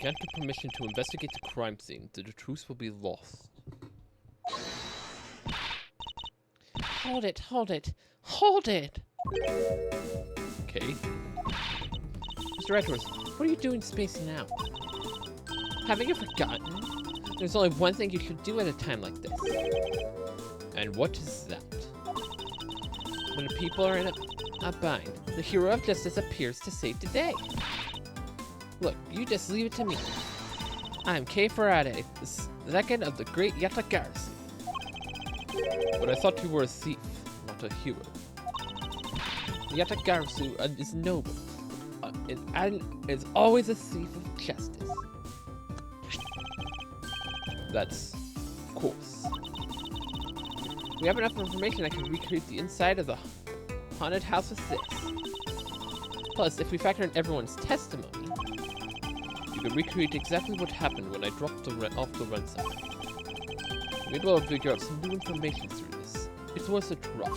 can't get permission to investigate the crime scene. The truth will be lost. Hold it, hold it, hold it! Okay. Mr. Edwards, what are you doing spacing out? Haven't you forgotten? There's only one thing you should do at a time like this. And what is that? When the people are in a bind, the hero of justice appears to save the day. Look, you just leave it to me. I'm Kei Faraday, the second of the great Yatagarasu. But I thought you were a thief, not a hero. Yatagarasu is noble, and is always a thief of justice. That's of course. We have enough information that can recreate the inside of the haunted house with this. Plus, if we factor in everyone's testimony, You can recreate exactly what happened when I dropped off the run sign. Maybe I'll figure out some new information through this. It's worth a try.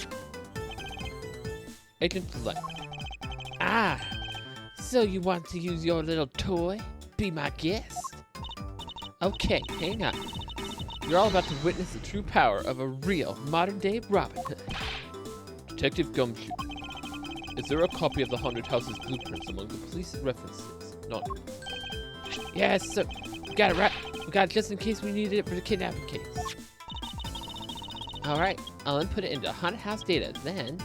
Agent Lem. Ah, so you want to use your little toy? Be my guest? Okay, hang on. You're all about to witness the true power of a real modern-day Robin Hood. Detective Gumshoe. Is there a copy of the haunted house's blueprints among the police references? None. Yes, sir. We got it right. We got it just in case we needed it for the kidnapping case. Alright, I'll input it into haunted house data, then...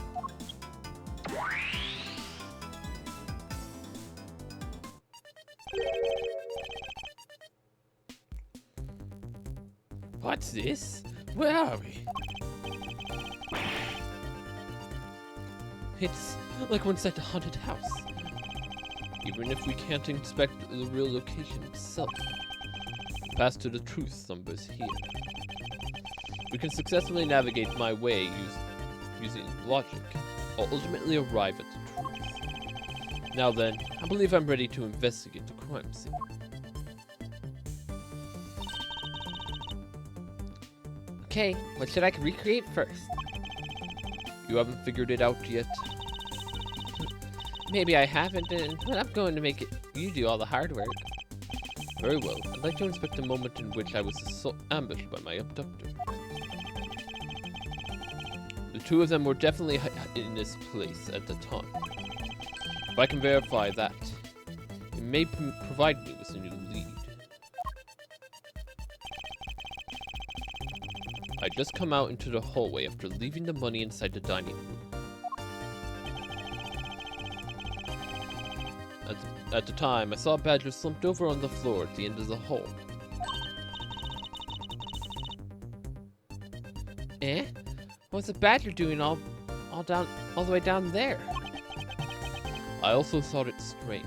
What's this? Where are we? It's like we're inside the haunted house. Even if we can't inspect the real location itself. Path to the truth numbers here. We can successfully navigate my way using logic. I'll ultimately arrive at the truth. Now then, I believe I'm ready to investigate the crime scene. Okay, what should I recreate first? You haven't figured it out yet? Maybe I haven't, but I'm going to make it you do all the hard work. Very well. I'd like to inspect the moment in which I was ambushed by my abductor. The two of them were definitely in this place at the time. If I can verify that, it may provide me with a new lead. I just come out into the hallway after leaving the money inside the dining room. At the time, I saw a badger slumped over on the floor at the end of the hall. Eh? What's the badger doing all the way down there? I also thought it strange.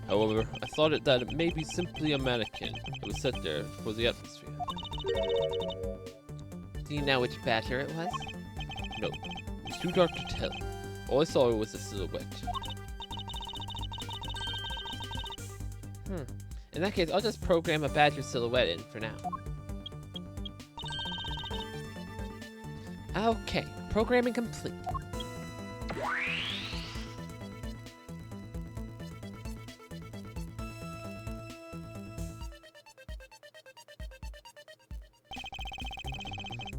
However, I thought that it may be simply a mannequin that was set there for the atmosphere. Do you know which badger it was? No, it was too dark to tell. All I saw was a silhouette. In that case, I'll just program a badger silhouette in for now. Okay, programming complete.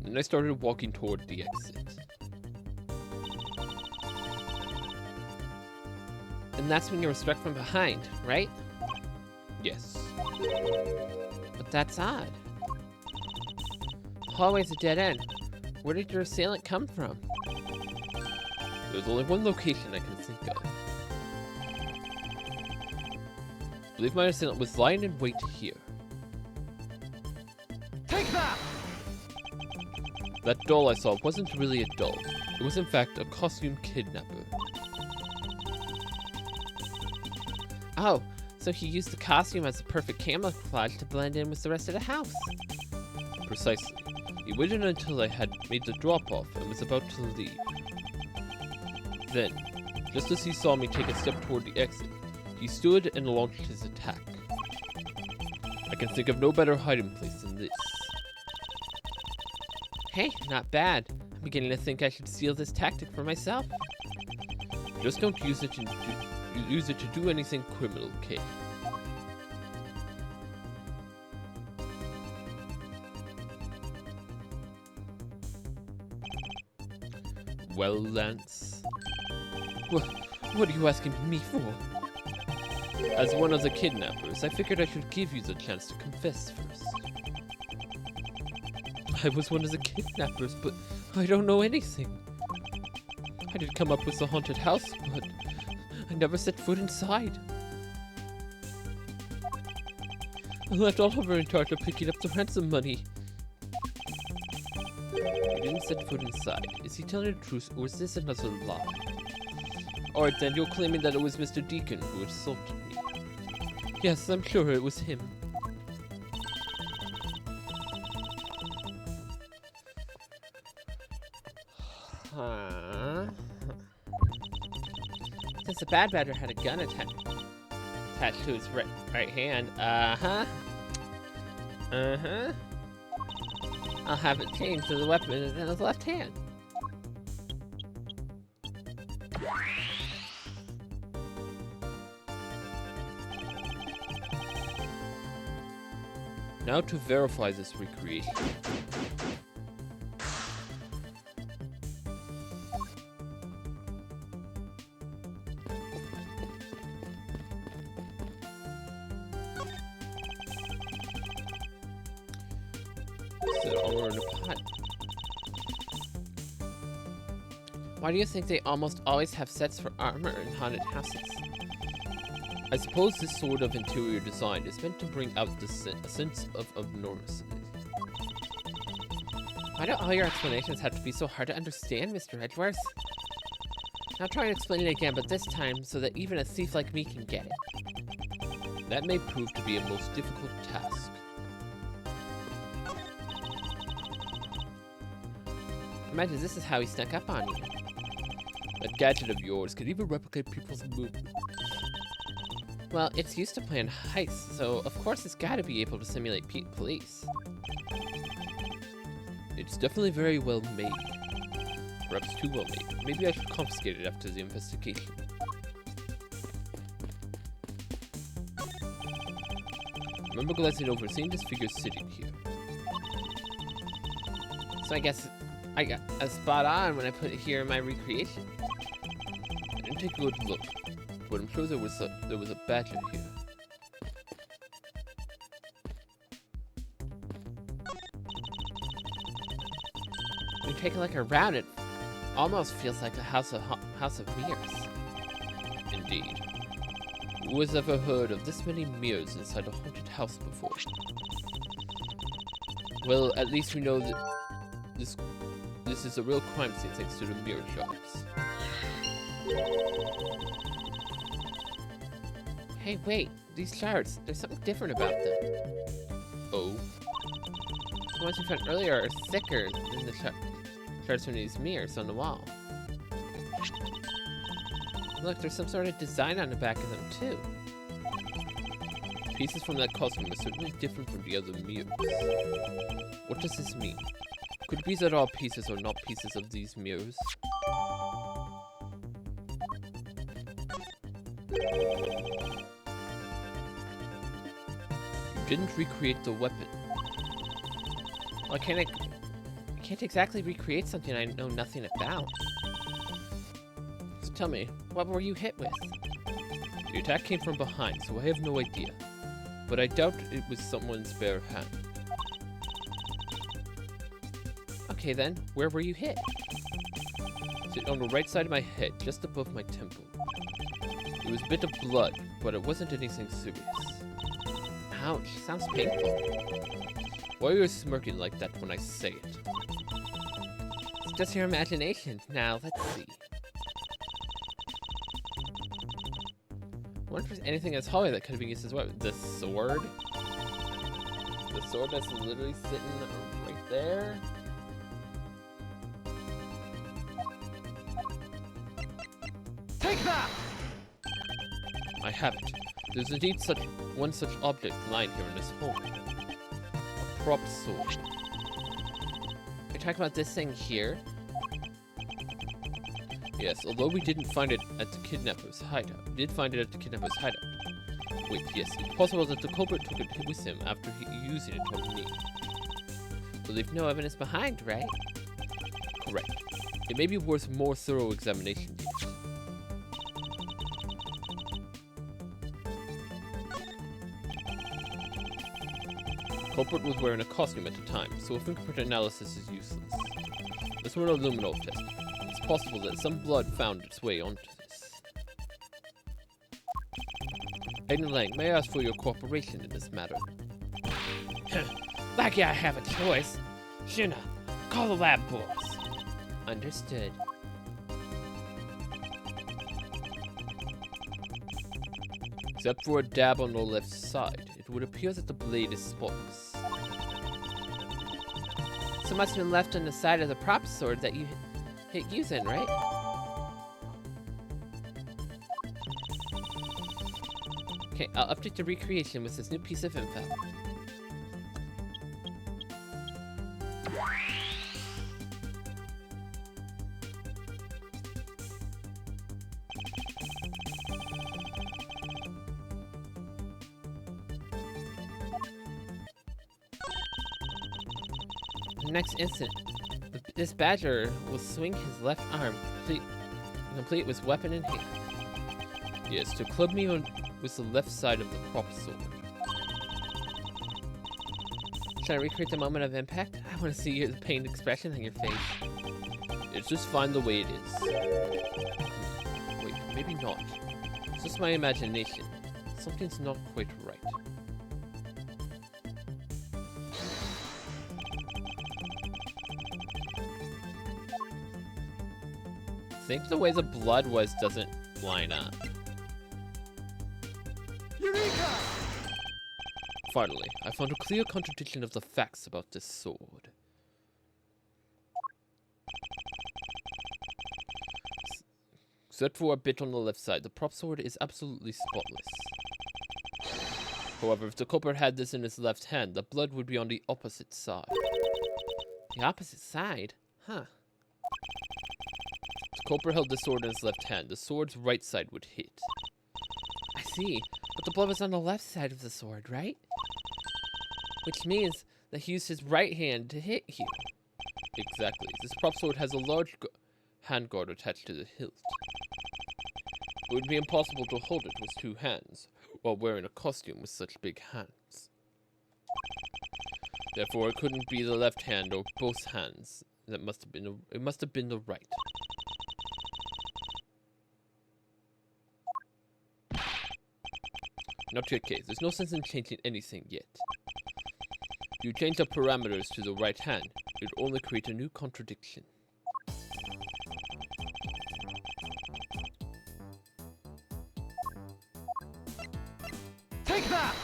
And I started walking toward the exit. And that's when you were struck from behind, right? Yes. But that's odd. The hallway's a dead end. Where did your assailant come from? There's only one location I can think of. I believe my assailant was lying in wait here. Take that! That doll I saw wasn't really a doll. It was in fact a costume kidnapper. Oh, so he used the costume as a perfect camouflage to blend in with the rest of the house. Precisely. He waited until I had made the drop-off and was about to leave. Then, just as he saw me take a step toward the exit, he stood and launched his attack. I can think of no better hiding place than this. Hey, not bad. I'm beginning to think I should steal this tactic for myself. Just don't use it use it to do anything criminal, okay? Well, Lance. What are you asking me for? As one of the kidnappers, I figured I should give you the chance to confess first. I was one of the kidnappers, but I don't know anything. I did come up with the haunted house, but I never set foot inside. I left Oliver in charge of picking up the ransom money. You didn't set foot inside. Is he telling the truth, or is this another lie? Alright then, you're claiming that it was Mr. Deacon who assaulted me. Yes, I'm sure it was him. Huh? Since the bad badger had a gun attached to his right hand, I'll have it changed to the weapon in his left hand. Now to verify this recreation. Why do you think they almost always have sets for armor in haunted houses? I suppose this sort of interior design is meant to bring out the sense of normalcy. Why do all your explanations have to be so hard to understand, Mr. Edgeworth? I'll try and explain it again, but this time so that even a thief like me can get it. That may prove to be a most difficult task. Imagine this is how he snuck up on you. That gadget of yours can even replicate people's movements. Well, it's used to plan heists, so of course it's gotta be able to simulate police. It's definitely very well made. Perhaps too well made. Maybe I should confiscate it after the investigation. Remember glancing over, seeing this figure sitting here. So I guess I got a spot on when I put it here in my recreation. I didn't take a good look, but I'm sure there was a badger here. When you take a look around, it almost feels like a house of mirrors. Indeed. Who has ever heard of this many mirrors inside a haunted house before? Well, at least we know that this is a real crime scene thanks to the mirror shards. Hey, wait, these shards, there's something different about them. Oh? The ones we found earlier are thicker than the shards from these mirrors on the wall. Look, there's some sort of design on the back of them, too. Pieces from that costume are certainly different from the other mirrors. What does this mean? Could it be that all pieces are not pieces of these mirrors? You didn't recreate the weapon. Well, I can't exactly recreate something I know nothing about. So tell me, what were you hit with? The attack came from behind, so I have no idea. But I doubt it was someone's bare hand. Okay then, where were you hit? It's on the right side of my head, just above my temple. There was a bit of blood, but it wasn't anything serious. Ouch, sounds painful. Why are you smirking like that when I say it? It's just your imagination. Now, let's see. I wonder if there's anything in this hallway that could have been used as well. The sword? The sword that's literally sitting right there? Take that! I have it. There's indeed one such object lying here in this home. A propped sword. You're talking about this thing here? Yes, although we didn't find it at the kidnapper's hideout. We did find it at the kidnapper's hideout. Wait, yes, it's possible that the culprit took it with him after using it on me. So leave no evidence behind, right? Correct. It may be worth more thorough examination yet. Culprit was wearing a costume at the time, so a fingerprint analysis is useless. Let's run a luminol test. It's possible that some blood found its way onto this. Aiden Lang, may I ask for your cooperation in this matter? Like I have a choice. Shuna, call the lab boys. Understood. Except for a dab on the left side, it would appear that the blade is spotless. So must have been left on the side of the prop sword that you hit using, right? Okay, I'll update the recreation with this new piece of info. Next instant, this badger will swing his left arm complete with weapon in hand. Yes, to club me on with the left side of the prop sword. Should I recreate the moment of impact? I want to see your pained expression on your face. It's just fine the way it is. Wait, maybe not. It's just my imagination. Something's not quite right. I think the way the blood was doesn't line up. Eureka! Finally, I found a clear contradiction of the facts about this sword. Except for a bit on the left side, the prop sword is absolutely spotless. However, if the culprit had this in his left hand, the blood would be on the opposite side. The opposite side? Huh. The culprit held the sword in his left hand. The sword's right side would hit. I see. But the blood was on the left side of the sword, right? Which means that he used his right hand to hit you. Exactly. This prop sword has a large handguard attached to the hilt. It would be impossible to hold it with two hands, while wearing a costume with such big hands. Therefore, it couldn't be the left hand or both hands. It must have been the right. Not your case. There's no sense in changing anything yet. If you change the parameters to the right hand, it would only create a new contradiction. Take that!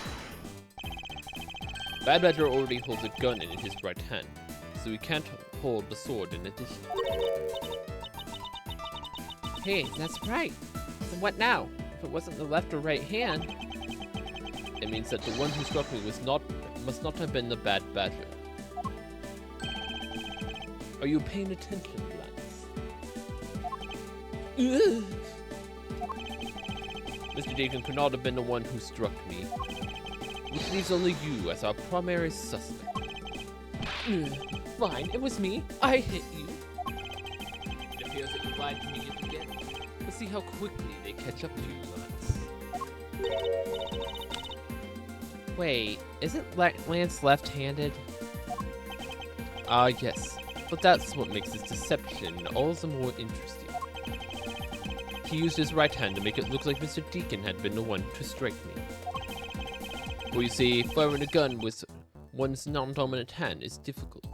Bad Badger already holds a gun in his right hand, so he can't hold the sword in addition. Hey, that's right. So what now? If it wasn't the left or right hand... It means that the one who struck me must not have been the Bad Badger. Are you paying attention, Lance? Mr. Deacon could not have been the one who struck me, which leaves only you as our primary suspect. Fine, it was me. I hit you. It appears that you lied to me yet again. Let's see how quickly they catch up to you, Lance. Wait, isn't Lance left-handed? Yes. But that's what makes his deception all the more interesting. He used his right hand to make it look like Mr. Deacon had been the one to strike me. For you see, firing a gun with one's non-dominant hand is difficult.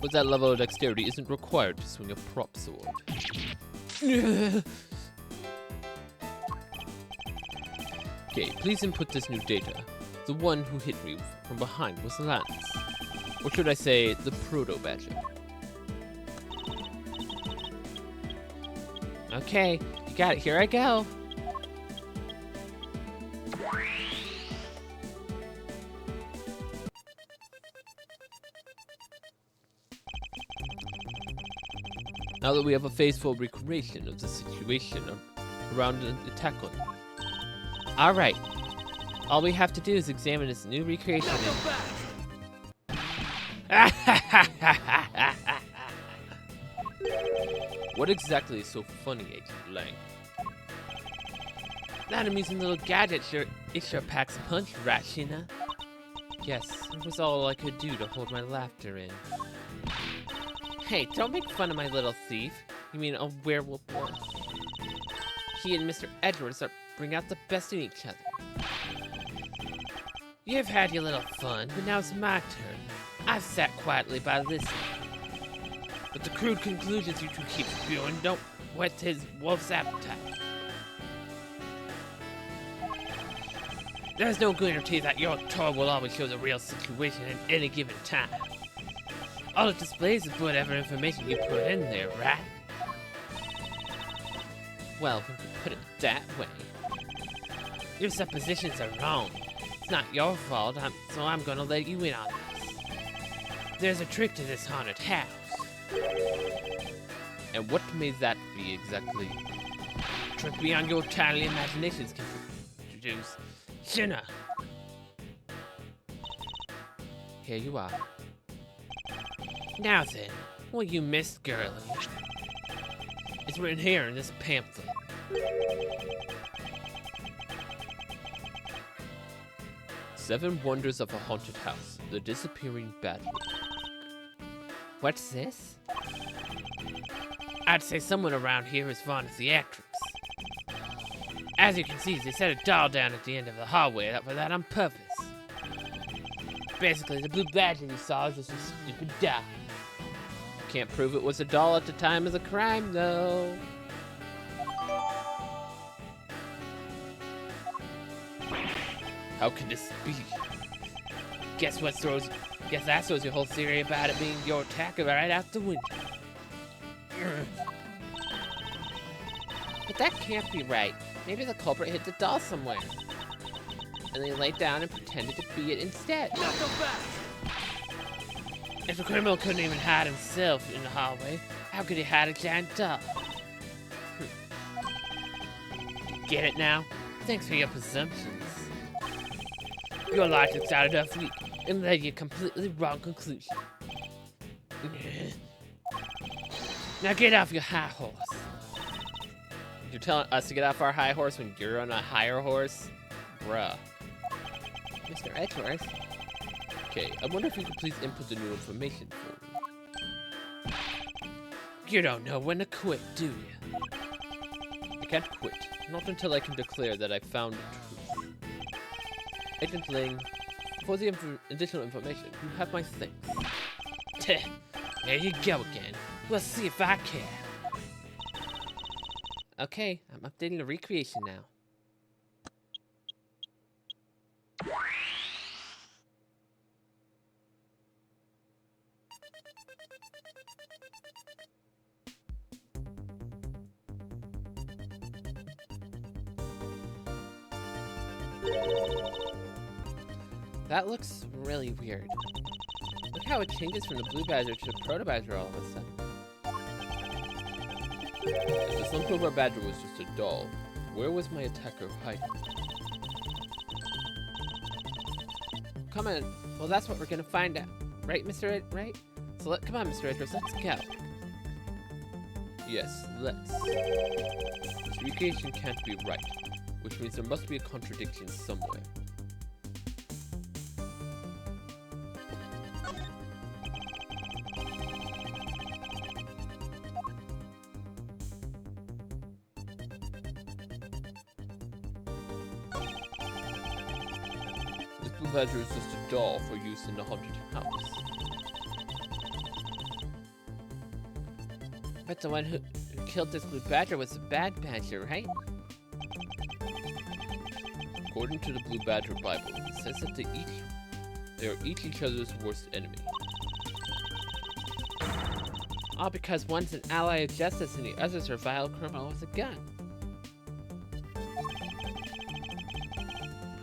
But that level of dexterity isn't required to swing a prop sword. Okay, please input this new data. The one who hit me from behind was Lance. Or should I say, the Proto-Badger. Okay, you got it. Here I go. Now that we have a faithful recreation of the situation around an attack on you. Alright. All we have to do is examine this new recreation. Not so fast. What exactly is so funny, Agent Lang? That amusing little gadget it sure packs a punch, right, Sheena? Yes, it was all I could do to hold my laughter in. Hey, don't make fun of my little thief. You mean a werewolf boy? He and Mr. Edwards bring out the best in each other. You've had your little fun, but now it's my turn. I've sat quietly by listening. But the crude conclusions you two keep spewing don't whet his wolf's appetite. There's no guarantee that your toy will always show the real situation at any given time. All it displays is whatever information you put in there, right? Well, when you put it that way, your suppositions are wrong. It's not your fault, so I'm gonna let you in on this. There's a trick to this haunted house. And what may that be exactly? Trick beyond your tiny imaginations can produce. Shinna! Here you are. Now then, what you missed, girlie? It's written here in this pamphlet. Seven Wonders of a Haunted House, The Disappearing Badger. What's this? I'd say someone around here is fond of theatrics. As you can see, they set a doll down at the end of the hallway for that on purpose. Basically, the blue badger you saw is just a stupid doll. Can't prove it was a doll at the time of the crime, though. How can this be? Guess that throws your whole theory about it being your attacker right out the window. But that can't be right. Maybe the culprit hid the doll somewhere. And they laid down and pretended to be it instead. Not so fast. If the criminal couldn't even hide himself in the hallway, how could he hide a giant doll? Get it now? Thanks for your presumptions. Your logic sounded enough weak and led you a completely wrong conclusion. Now get off your high horse. You're telling us to get off our high horse when you're on a higher horse? Bruh. Mr. Edwards? Okay, I wonder if you could please input the new information for me. You don't know when to quit, do you? I can't quit. Not until I can declare that I found the truth. Agent Ling, for the additional information, you have my thanks. There you go again. We'll see if I care. Okay, I'm updating the recreation now. That looks really weird. Look how it changes from the blue badger to the proto badger all of a sudden. If the Sunflower Badger was just a doll, where was my attacker hiding? Come on. Well, that's what we're gonna find out, right, Mr. Ed? Right? So come on, Mr. Edwards, let's go. Yes, let's. This recreation can't be right, which means there must be a contradiction somewhere. This blue badger is just a doll for use in the haunted house. But the one who killed this blue badger was a bad badger, right? According to the Blue Badger Bible, it says that they are each other's worst enemy. All because one's an ally of justice and the other's a vile criminal with a gun.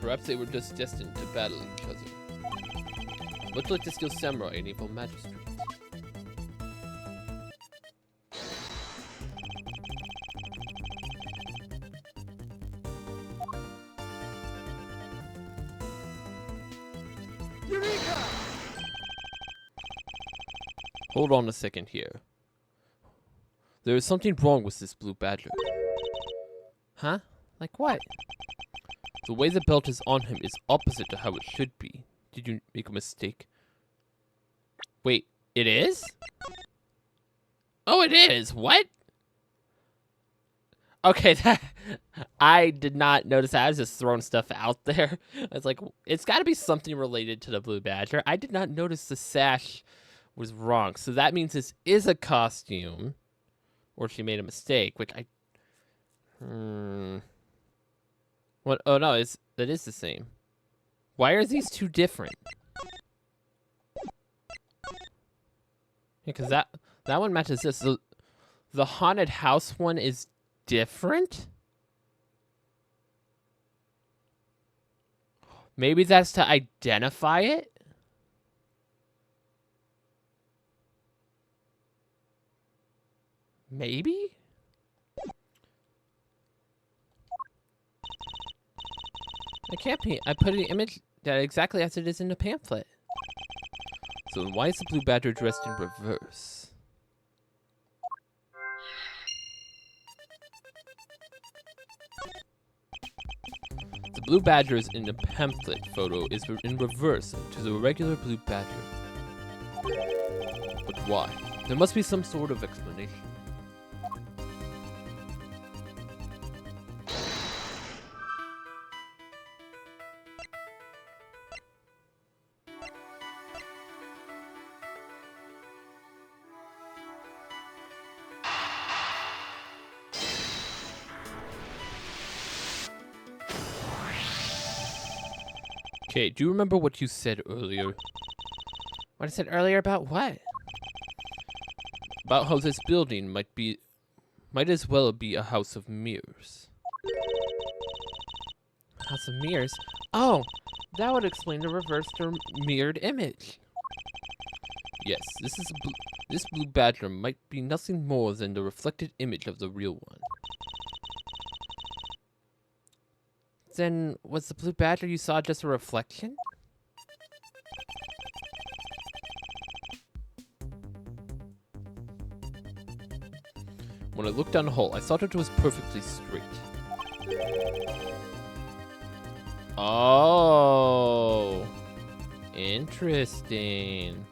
Perhaps they were just destined to battle each other. Much like the skilled samurai and evil magistrate. Hold on a second here. There is something wrong with this blue badger. Huh? Like what? The way the belt is on him is opposite to how it should be. Did you make a mistake? Wait, it is? Oh, it is. What? Okay, I did not notice that. I was just throwing stuff out there. I was like, it's got to be something related to the blue badger. I did not notice the sash was wrong. So that means this is a costume. Or she made a mistake, which I... What? Oh, no, that is the same. Why are these two different? Yeah, because that one matches this. The haunted house one is different? Maybe that's to identify it? Maybe? It can't be. I put an image that exactly as it is in the pamphlet. So why is the blue badger dressed in reverse? The blue badger in the pamphlet photo is in reverse to the regular blue badger. But why? There must be some sort of explanation. Okay, do you remember what you said earlier? What I said earlier about what? About how this building might as well be a house of mirrors. House of mirrors? Oh, that would explain the reversed or mirrored image. Yes, this blue badger might be nothing more than the reflected image of the real one. Then was the blue badger you saw just a reflection? When I looked down the hole, I thought it was perfectly straight. Oh, interesting.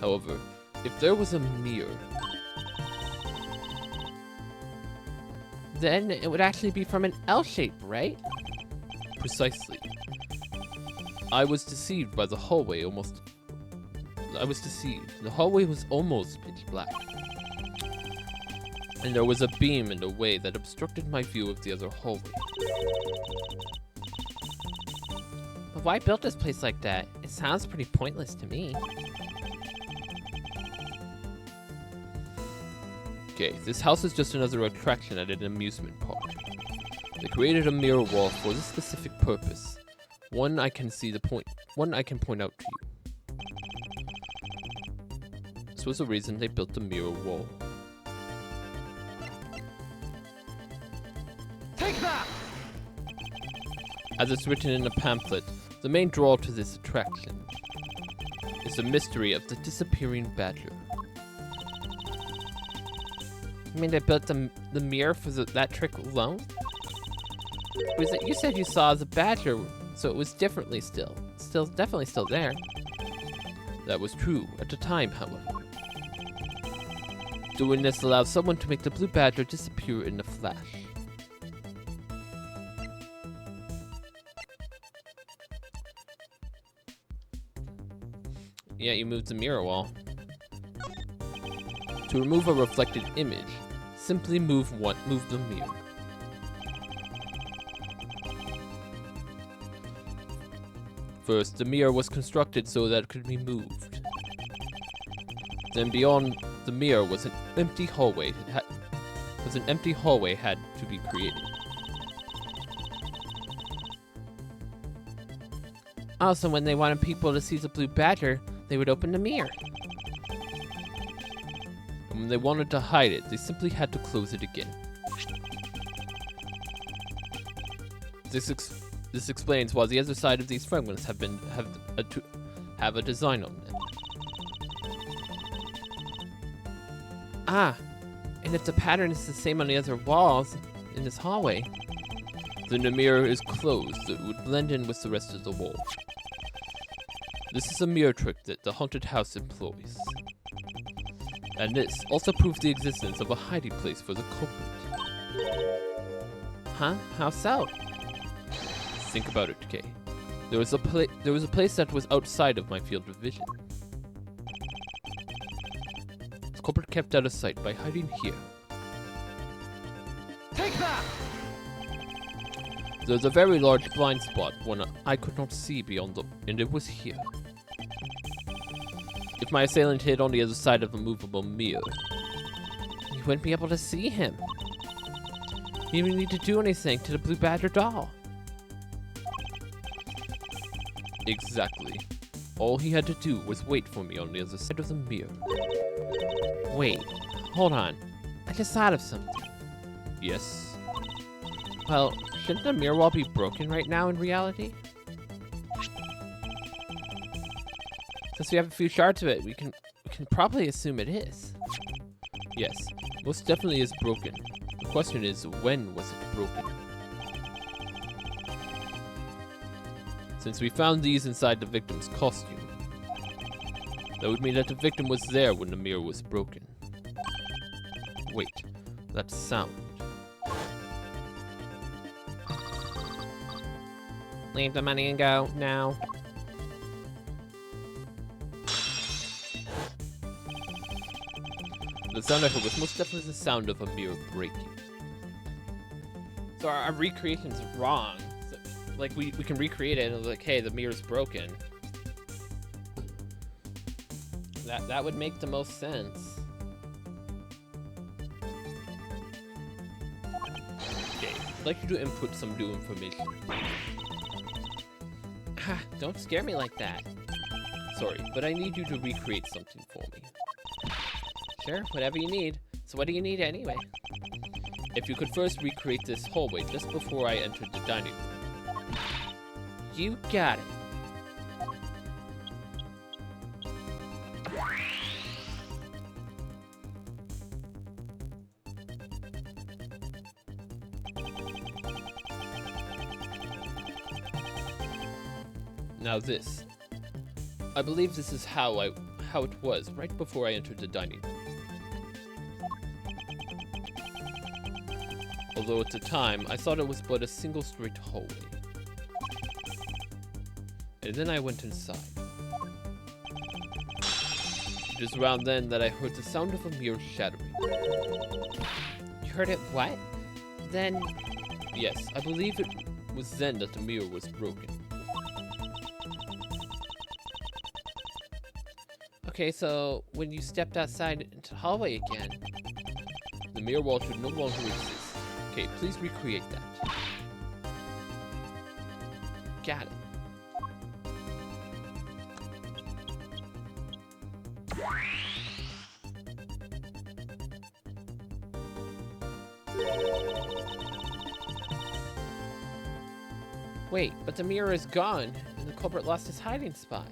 However, if there was a mirror, then it would actually be from an L shape, right? precisely. I was deceived by the hallway I was deceived. The hallway was almost pitch black. And there was a beam in the way that obstructed my view of the other hallway. But why build this place like that? It sounds pretty pointless to me. Okay, this house is just another attraction at an amusement park. They created a mirror wall for this specific purpose. One I can point out to you. This was the reason they built the mirror wall. Take that! As it's written in the pamphlet, the main draw to this attraction is the mystery of the disappearing badger. You mean they built the mirror for that trick alone? Was it, you said you saw the badger, so it was definitely still there. That was true at the time, however. Doing this allows someone to make the blue badger disappear in a flash. Yeah, you moved the mirror wall. To remove a reflected image, simply move the mirror. First, the mirror was constructed so that it could be moved. Then beyond the mirror was an empty hallway. Had to be created. Also, when they wanted people to see the blue badger, they would open the mirror. And when they wanted to hide it, they simply had to close it again. This explains why the other side of these fragments have a design on them. Ah, and if the pattern is the same on the other walls in this hallway, Then the mirror is closed, so it would blend in with the rest of the wall. This is a mirror trick that the haunted house employs. And this also proves the existence of a hiding place for the culprit. huh? How so? Think about it, Kay. There was a place that was outside of my field of vision. The culprit kept out of sight by hiding here. Take that! There's a very large blind spot, one I could not see beyond them, and it was here. If my assailant hid on the other side of a movable mirror, You wouldn't be able to see him. You didn't need to do anything to the Blue Badger doll. exactly. All he had to do was wait for me on the other side of the mirror. Wait, hold on. I just thought of something. Yes? Well, shouldn't the mirror wall be broken right now in reality? Since we have a few shards of it, we can probably assume it is. Yes, most definitely is broken. The question is, when was it broken? Since we found these inside the victim's costume, that would mean that the victim was there when the mirror was broken. Wait, that sound. Leave the money and go now. The sound I heard was most definitely the sound of a mirror breaking. So our recreation's wrong. So, like we can recreate it and like, hey, the mirror's broken. That would make the most sense. Okay, I'd like you to input some new information. Ah, don't scare me like that. Sorry, but I need you to recreate something for me. Sure, whatever you need. So what do you need anyway? If you could first recreate this hallway just before I entered the dining room. You got it. Now this. I believe this is how it was right before I entered the dining room. Although at the time, I thought it was but a single straight hallway. And then I went inside. It is around then that I heard the sound of a mirror shattering. You heard it what? Then Yes, I believe it was then that the mirror was broken. okay, so when you stepped outside into the hallway again, The mirror wall should no longer exist. Okay, please recreate that. got it. Wait, but the mirror is gone, and the culprit lost his hiding spot.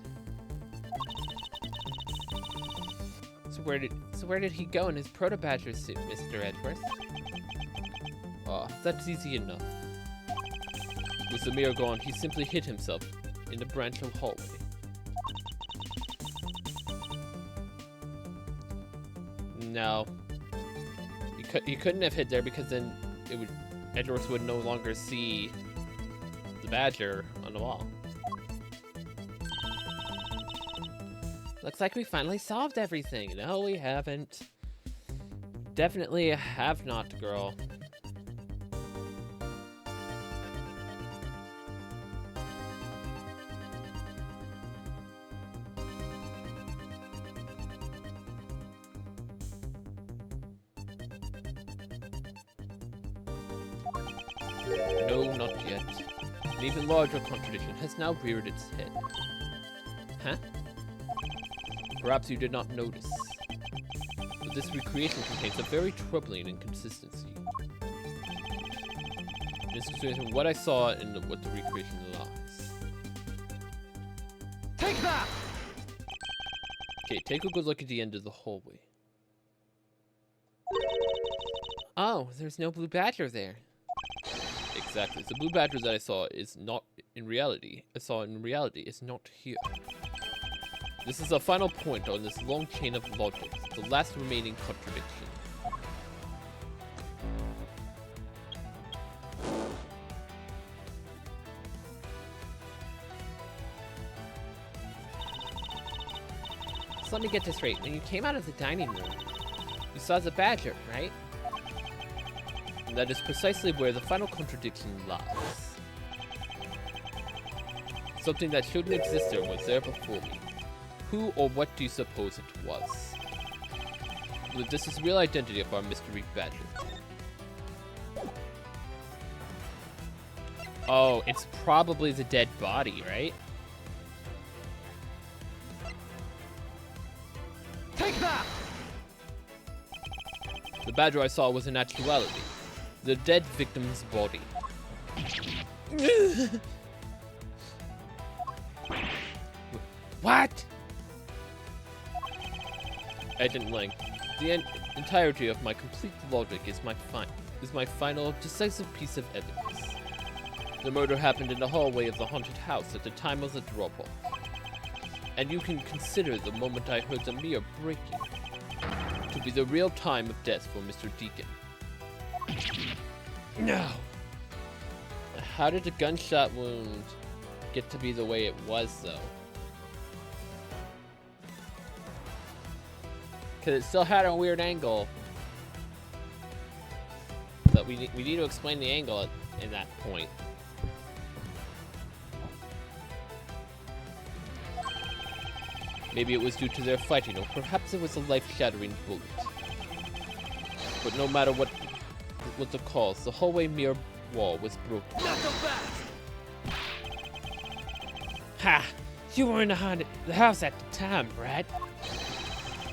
So where did he go in his proto-badger suit, Mr. Edgeworth? Ah, that's easy enough. With the mirror gone, he simply hid himself in the branching hallway. No. He couldn't have hid there because then Edgeworth would no longer see the badger on the wall. Looks like we finally solved everything. No, we haven't. Definitely have not, girl. No, not yet. An even larger contradiction has now reared its head. Huh? Perhaps you did not notice, but this recreation contains a very troubling inconsistency. It's between what I saw and what the recreation lies. Take that! Okay, take a good look at the end of the hallway. Oh, there's no blue badger there. Exactly. The blue badger that I saw is not in reality. Is not here. This is the final point on this long chain of logic, the last remaining contradiction. So let me get this straight. When you came out of the dining room, you saw the badger, right? And that is precisely where the final contradiction lies. Something that shouldn't exist there was there before me. Who or what do you suppose it was? Well, this is the real identity of our mystery badger. Oh, it's probably the dead body, right? Take that! The badger I saw was in actuality the dead victim's body. What? Agent Lang, the entirety of my complete logic is my final decisive piece of evidence. The murder happened in the hallway of the haunted house at the time of the drop-off. And you can consider the moment I heard the mirror breaking to be the real time of death for Mr. Deacon. No. How did the gunshot wound get to be the way it was, though? Because it still had a weird angle. But we need to explain the angle in that point. Maybe it was due to their fighting, or perhaps it was a life-shattering bullet. But no matter what the cause, the hallway mirror wall was broken. Not so fast! Ha! You were in the house at the time, right?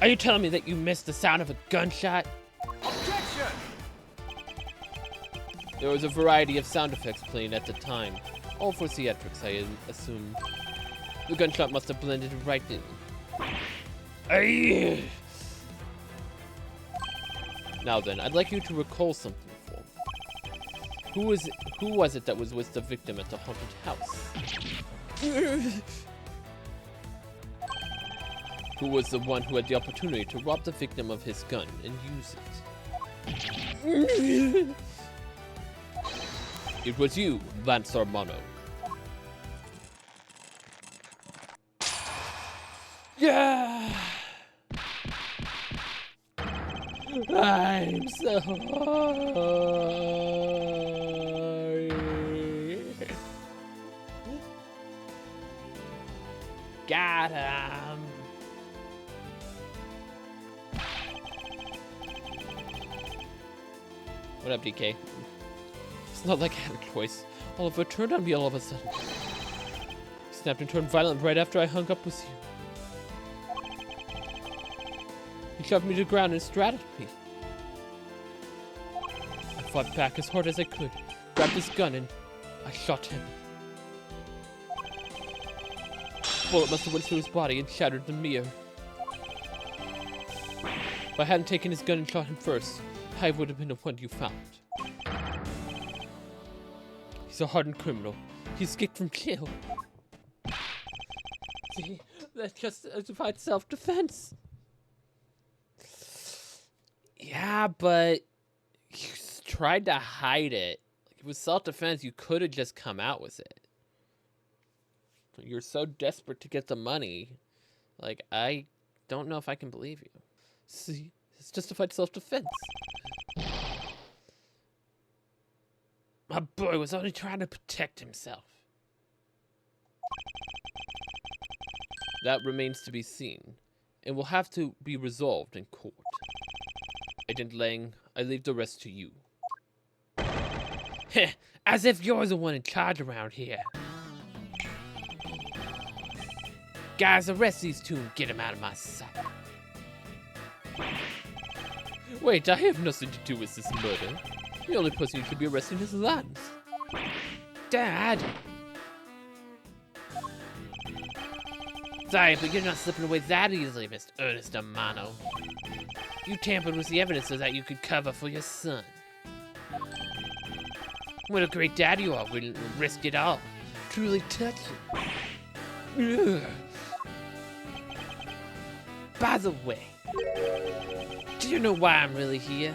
Are you telling me that you missed the sound of a gunshot? Objection! There was a variety of sound effects playing at the time, all for theatrics, I assume. The gunshot must have blended right in. Aye. Now then, I'd like you to recall something for me. Who was it that was with the victim at the haunted house? Who was the one who had the opportunity to rob the victim of his gun and use it? It was you, Lance Armano. Yeah. I'm so sorry. Got him. What up, DK? It's not like I had a choice. Oliver turned on me all of a sudden. He snapped and turned violent right after I hung up with you. He shoved me to the ground and straddled me. I fought back as hard as I could, grabbed his gun, and I shot him. The bullet must have went through his body and shattered the mirror. If I hadn't taken his gun and shot him first, I would have been the one you found. He's a hardened criminal. He escaped from jail. See, that's just justified self-defense. Yeah, but you tried to hide it. Like, if it was self-defense, you could have just come out with it. You're so desperate to get the money. Like, I don't know if I can believe you. See, it's justified self-defense. My boy was only trying to protect himself. That remains to be seen, and will have to be resolved in court. Agent Lang, I leave the rest to you. As if you're the one in charge around here. Guys, arrest these two and get them out of my sight. Wait, I have nothing to do with this murder. The only person you should be arresting is Lance. Dad! Sorry, but you're not slipping away that easily, Mr. Ernest Amano. You tampered with the evidence so that you could cover for your son. What a great dad you are, willing to risk it all. Truly touching. Ugh. By the way, do you know why I'm really here?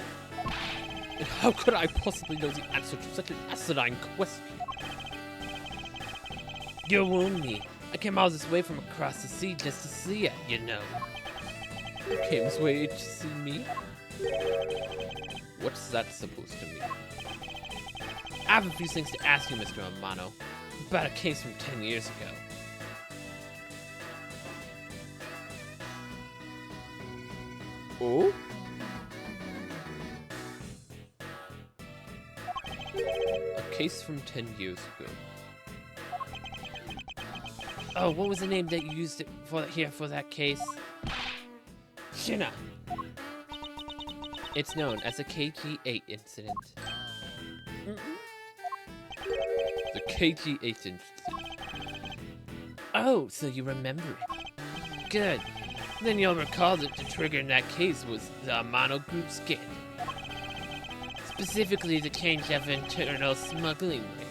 And how could I possibly know the answer to such an asinine question? You won me. I came all this way from across the sea just to see it, you know. You came this way to see me? What's that supposed to mean? I have a few things to ask you, Mr. Amano, about a case from 10 years ago. Oh? A case from 10 years ago. Oh, what was the name that you used it for for that case? Shina. It's known as the KG-8 incident. The KG-8 incident. Oh, so you remember it. Good. Then you'll recall that the trigger in that case was the Amano Group scandal. Specifically the change of internal smuggling ring.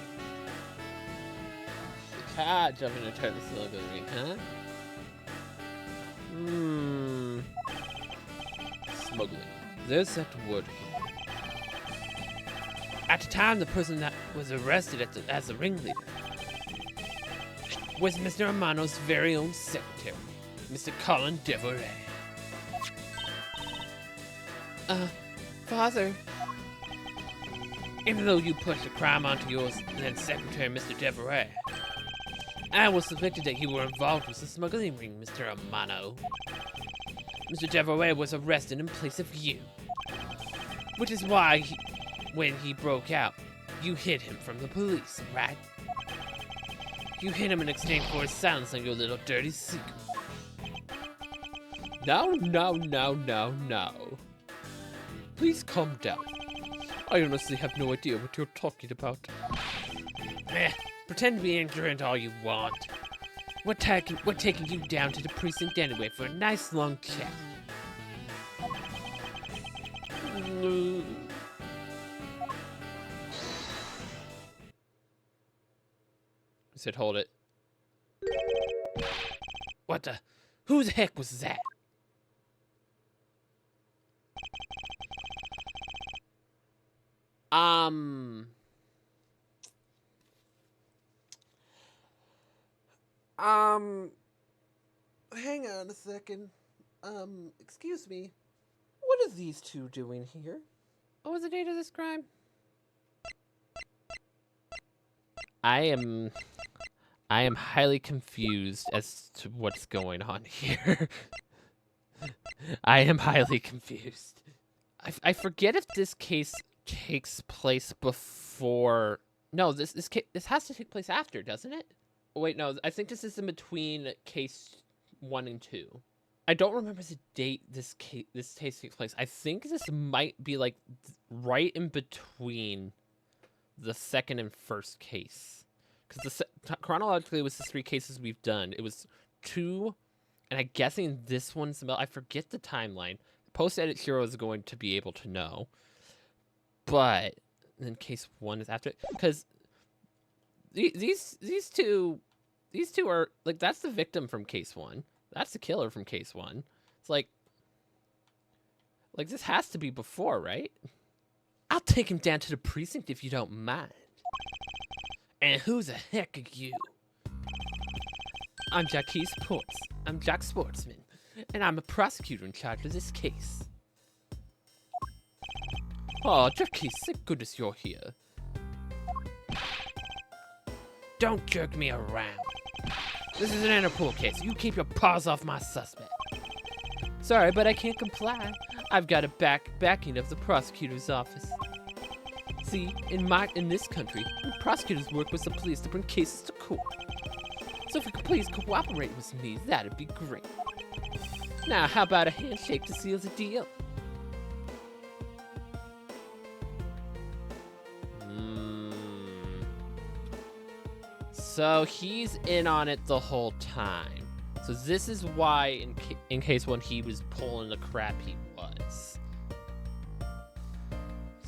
The catch of an internal smuggling ring, huh? Smuggling. There's that word again. At the time, the person that was arrested as the ringleader was Mr. Amano's very own secretary, Mr. Colin Devoret. Father. Even though you pushed the crime onto yours then secretary, Mr. Devoret, I was suspected that you were involved with the smuggling ring, Mr. Amano. Mr. Devoret was arrested in place of you. Which is why, when he broke out, you hid him from the police, right? You hid him in exchange for his silence on your little dirty secret. Now. Please calm down. I honestly have no idea what you're talking about. Pretend to be ignorant all you want. We're taking you down to the precinct anyway for a nice long chat. I said hold it. What the? Who the heck was that? Hang on a second. Excuse me. What are these two doing here? What was the date of this crime? I am highly confused as to what's going on here. I am highly confused. I forget if this case takes place before. No, this has to take place after, doesn't it? Oh, wait, no. I think this is in between case 1 and 2. I don't remember the date this case takes place. I think this might be like right in between the second and first case, because chronologically it was the 3 cases we've done. It was 2, and I'm guessing this one's about. I forget the timeline. Post-edit Shiro is going to be able to know, but then case 1 is after it, because these two are like, that's the victim from case 1. That's the killer from case 1. It's like this has to be before, right? I'll take him down to the precinct if you don't mind. And who the heck are you? I'm Jack Sportsman, and I'm a prosecutor in charge of this case. Oh, Jackie, thank goodness you're here. Don't jerk me around. This is an Interpol case. You keep your paws off my suspect. Sorry, but I can't comply. I've got a backing of the prosecutor's office. See, in this country, prosecutors work with the police to bring cases to court. So if you could please cooperate with me, that'd be great. Now, how about a handshake to seal the deal? So he's in on it the whole time. So this is why, in case when he was pulling the crap he was.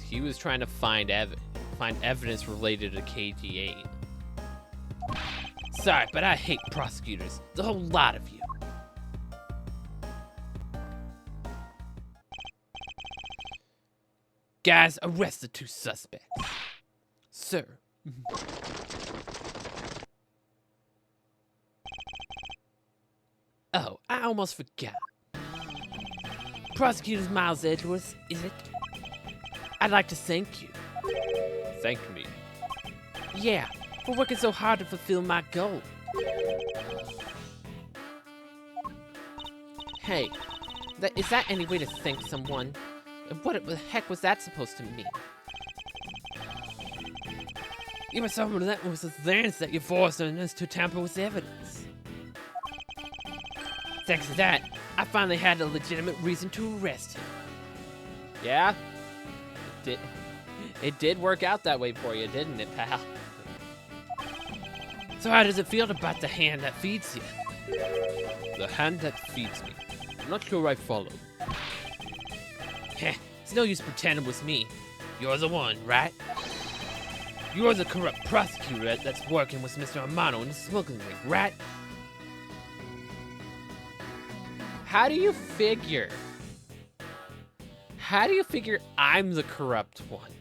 He was trying to find evidence related to KG8. Sorry, but I hate prosecutors. The whole lot of you. Guys, arrest the 2 suspects. Sir. Oh, I almost forgot. Prosecutors Miles Edgeworth, is it? I'd like to thank you. Thank me? Yeah, for working so hard to fulfill my goal. Hey, is that any way to thank someone? What the heck was that supposed to mean? You were so relentless with Lance that you forced us to tamper with evidence. Thanks to that, I finally had a legitimate reason to arrest him. Yeah? It did work out that way for you, didn't it, pal? So how does it feel to bite the hand that feeds you? The hand that feeds me? I'm not sure I follow. Heh, it's no use pretending it was me. You're the one, right? You're the corrupt prosecutor that's working with Mr. Amano in the smuggling ring, right? How do you figure? How do you figure I'm the corrupt one?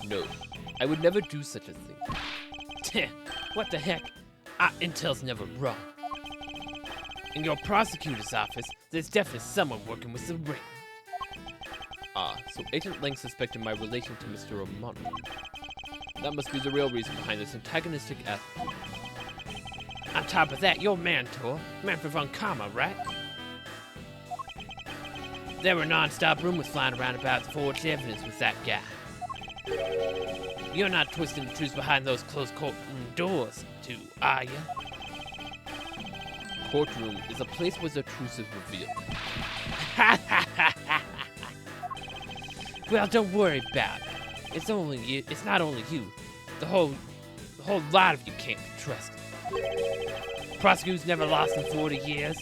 No, I would never do such a thing. What the heck? Intel's never wrong. In your prosecutor's office, there's definitely someone working with the ring. Ah, so Agent Lang suspected my relation to Mr. Amano. That must be the real reason behind this antagonistic attitude. On top of that, your mentor, Manfred von Karma, right? There were non-stop rumors flying around about the forged evidence with that guy. You're not twisting the truth behind those closed courtroom doors, too, are you? Courtroom is a place where the truth is revealed. Well, don't worry about it. It's only you. It's not only you. The whole lot of you can't be trusted. Prosecutors never lost in 40 years.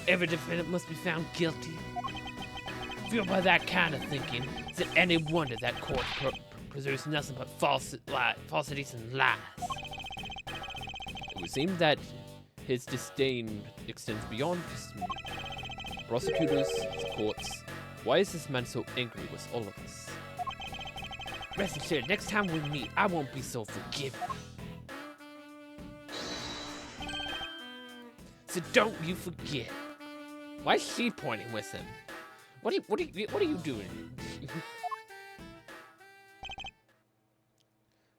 Every defendant must be found guilty. Fueled by that kind of thinking, is it any wonder that court preserves nothing but falsities and lies? It would seem that his disdain extends beyond just me. Prosecutors, the courts. Why is this man so angry with all of us? Rest assured, next time we meet, I won't be so forgiving. So don't you forget. Why is she pointing with him? What are you doing?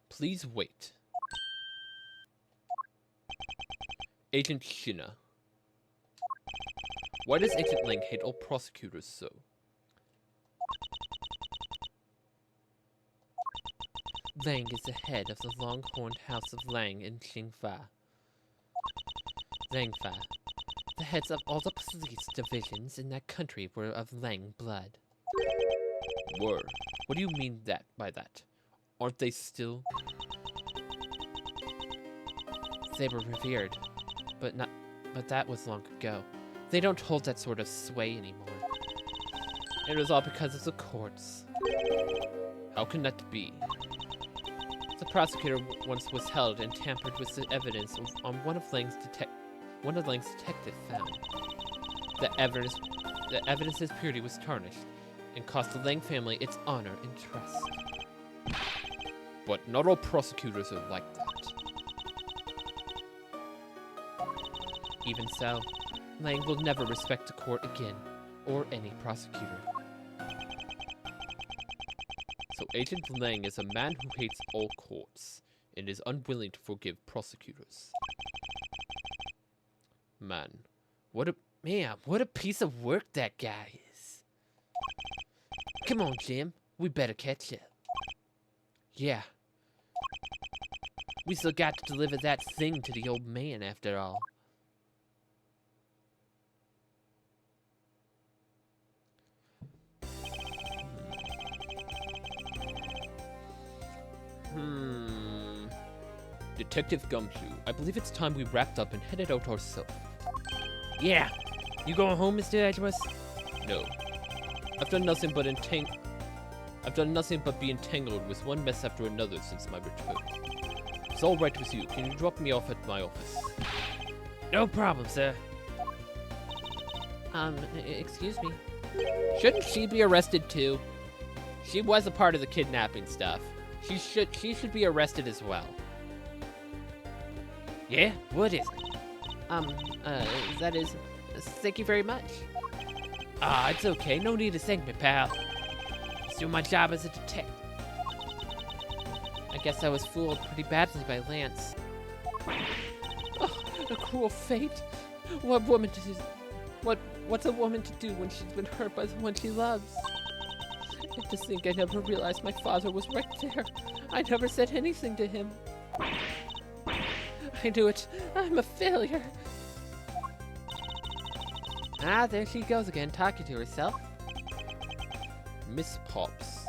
Please wait. Agent Shina. Why does Agent Lang hate all prosecutors so? Lang is the head of the long-horned House of Lang in Qingfa. Langfa. The heads of all the police divisions in that country were of Lang blood. Were? What do you mean by that? Aren't they still? They were revered, but that was long ago. They don't hold that sort of sway anymore. It was all because of the courts. How can that be? The prosecutor once withheld and tampered with the evidence on one of Lang's detectives found. The evidence's purity was tarnished and cost the Lang family its honor and trust. But not all prosecutors are like that. Even so, Lang will never respect the court again, or any prosecutor. So Agent Lang is a man who hates all courts, and is unwilling to forgive prosecutors. Man, what a piece of work that guy is. Come on, Jim, we better catch up. Yeah. We still got to deliver that thing to the old man after all. Detective Gumshoe, I believe it's time we wrapped up and headed out ourselves. Yeah. You going home, Mr. Edgeworth? No. I've done nothing but be entangled with one mess after another since my return. It's all right with you. Can you drop me off at my office? No problem, sir. Excuse me. Shouldn't she be arrested too? She was a part of the kidnapping stuff. She should be arrested as well. Yeah? What is it? That is... Thank you very much. Ah, it's okay. No need to thank me, pal. Just doing my job as a detective. I guess I was fooled pretty badly by Lance. Oh, a cruel fate. What's a woman to do when she's been hurt by the one she loves? And to think I never realized my father was right there. I never said anything to him. I knew it. I'm a failure. Ah, there she goes again, talking to herself. Miss Pops.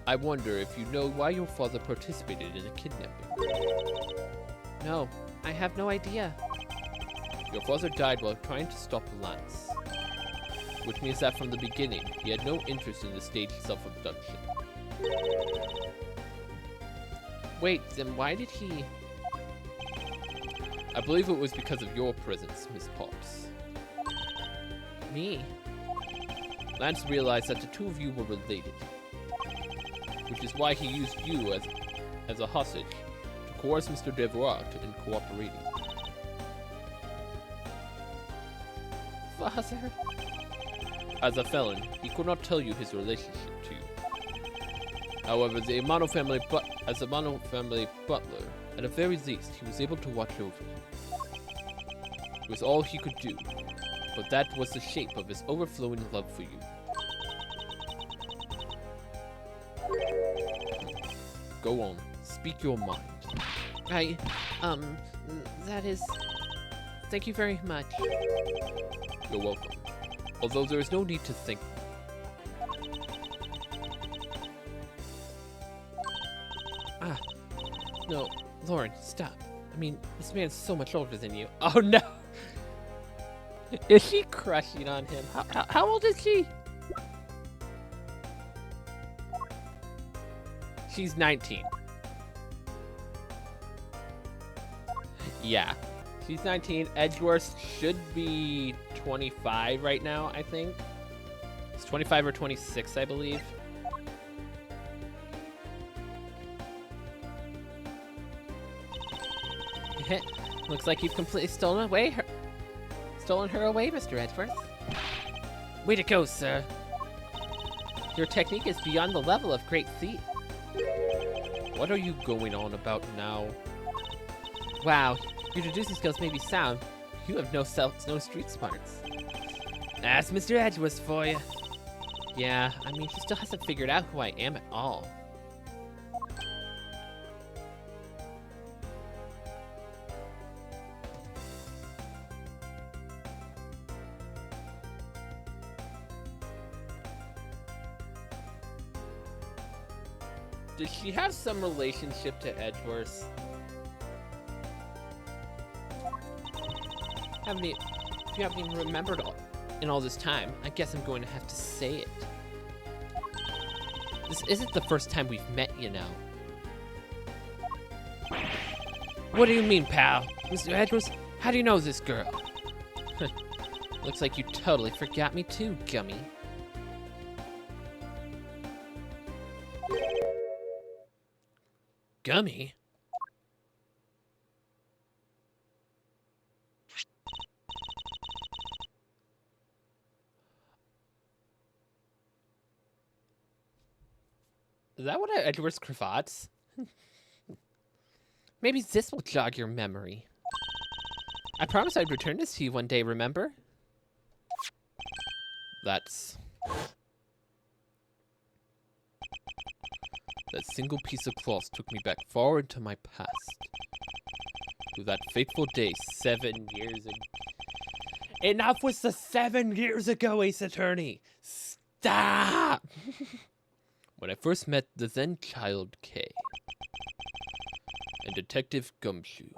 I wonder if you know why your father participated in a kidnapping. No, I have no idea. Your father died while trying to stop Lance. Which means that from the beginning, he had no interest in the staged self-abduction. Wait, then why did he... I believe it was because of your presence, Miss Pops. Me? Lance realized that the two of you were related. Which is why he used you as a hostage to coerce Mr. Devereux in cooperating. Father? As a felon, he could not tell you his relationship to you. However, as a Mono family butler, at the very least, he was able to watch over you. It was all he could do, but that was the shape of his overflowing love for you. Go on, speak your mind. That is... Thank you very much. You're welcome. Although there is no need to thank me. Ah, no, Lauren, stop. I mean, this man's so much older than you. Oh no! Is she crushing on him? How old is she? She's 19. Yeah. She's 19. Edgeworth should be 25 right now, I think. It's 25 or 26, I believe. Looks like you've completely stolen her away, Mr. Edgeworth. Way to go, sir. Your technique is beyond the level of great thief. What are you going on about now? Wow, your deducing skills may be sound. You have no street smarts. That's Mr. Edgeworth for you. Yeah, I mean, she still hasn't figured out who I am at all. Does she have some relationship to Edgeworth? If you haven't even remembered in all this time, I guess I'm going to have to say it. This isn't the first time we've met, you know. What do you mean, pal? Mr. Edgeworth, how do you know this girl? Looks like you totally forgot me too, Gummy. Gummy? Is that one of Edgeworth's cravats? Maybe this will jog your memory. I promised I'd return this to you one day, remember? That's... That single piece of cloth took me back far into my past. To that fateful day 7 years ago. Enough with the 7 years ago, Ace Attorney! Stop! When I first met the then child K and Detective Gumshoe,